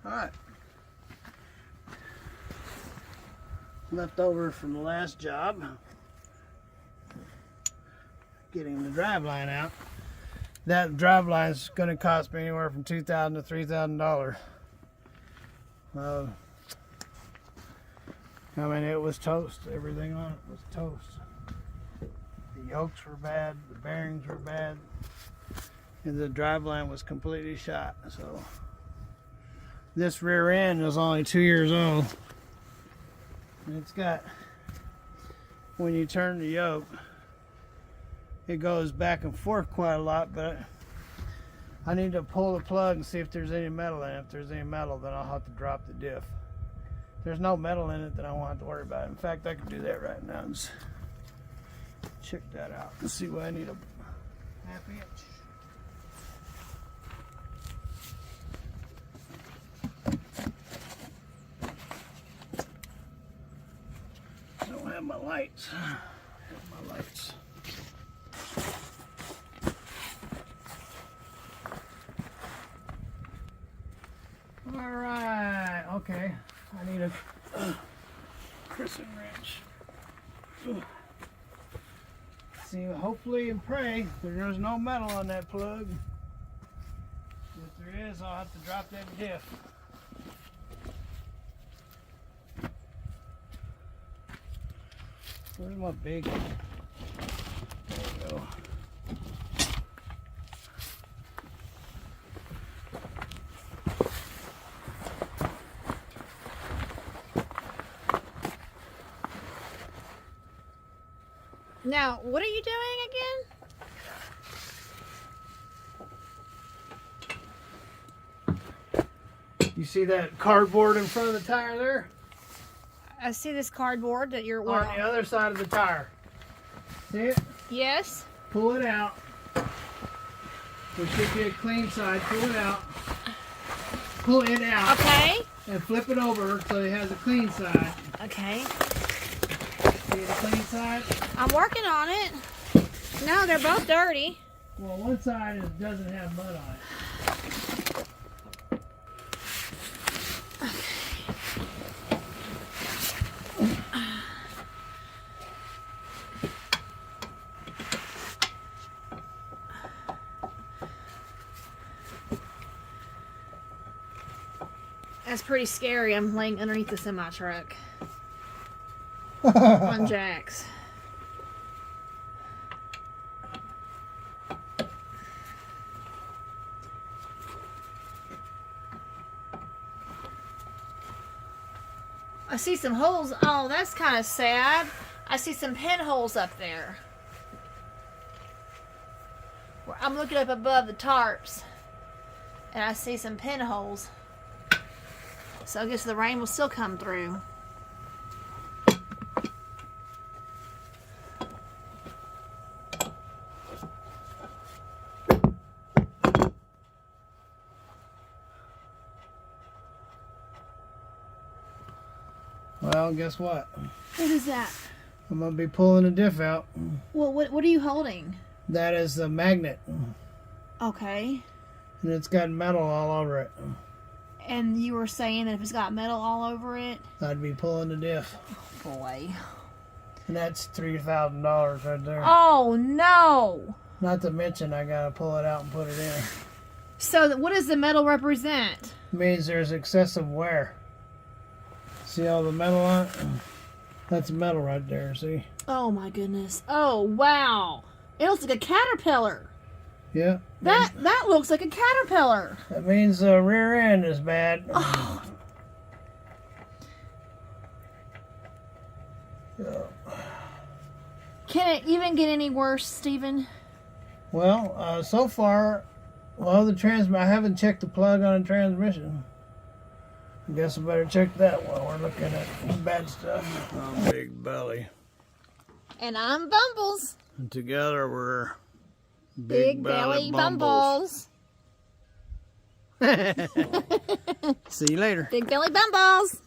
Alright. Left over from the last job. Getting the driveline out. That driveline is going to cost me anywhere from $2,000 to $3,000. I mean, it was toast. Everything on it was toast. The yokes were bad, the bearings were bad, and the driveline was completely shot. So this rear end is only 2 years old. And it's got, when you turn the yoke, it goes back and forth quite a lot, but I need to pull the plug and see if there's any metal in it. If there's any metal, then I'll have to drop the diff. If there's no metal in it, then I won't have to worry about it. In fact, I can do that right now and just check that out and see what I need a half inch. I don't have my lights. I have my lights. All right, okay. I need a crescent wrench. See, hopefully and pray there's no metal on that plug. If there is, I'll have to drop that diff. Where's my big? There we go. Now, what are you doing again? You see that cardboard in front of the tire there? I see this cardboard that you're On the other side of the tire. See it? Yes. Pull it out. There should be a clean side. Pull it out. Pull it out. Okay. And flip it over so it has a clean side. Okay. See the clean side? I'm working on it. No, they're both dirty. Well, one side doesn't have mud on it. That's pretty scary. I'm laying underneath the semi truck on jacks. I see some holes. Oh, that's kind of sad. I see some pinholes up there. I'm looking up above the tarps, and I see some pinholes. So I guess the rain will still come through. Well, guess what? What is that? I'm going to be pulling the diff out. Well, what are you holding? That is the magnet. Okay. And it's got metal all over it. And you were saying that if it's got metal all over it? I'd be pulling the diff. Oh, boy. And that's $3,000 right there. Oh, no. Not to mention I got to pull it out and put it in. So what does the metal represent? It means there's excessive wear. See all the metal on it? That's metal right there, see? Oh, my goodness. Oh, wow. It looks like a caterpillar. Yeah. That looks like a caterpillar. That means the rear end is bad. Oh. Yeah. Can it even get any worse, Stephen? Well, so far, well, I haven't checked the plug on the transmission. I guess I better check that while we're looking at bad stuff. I'm Big Belly. And I'm Bumbles. And together we're Big Belly Bumbles. See you later. Big Belly Bumbles.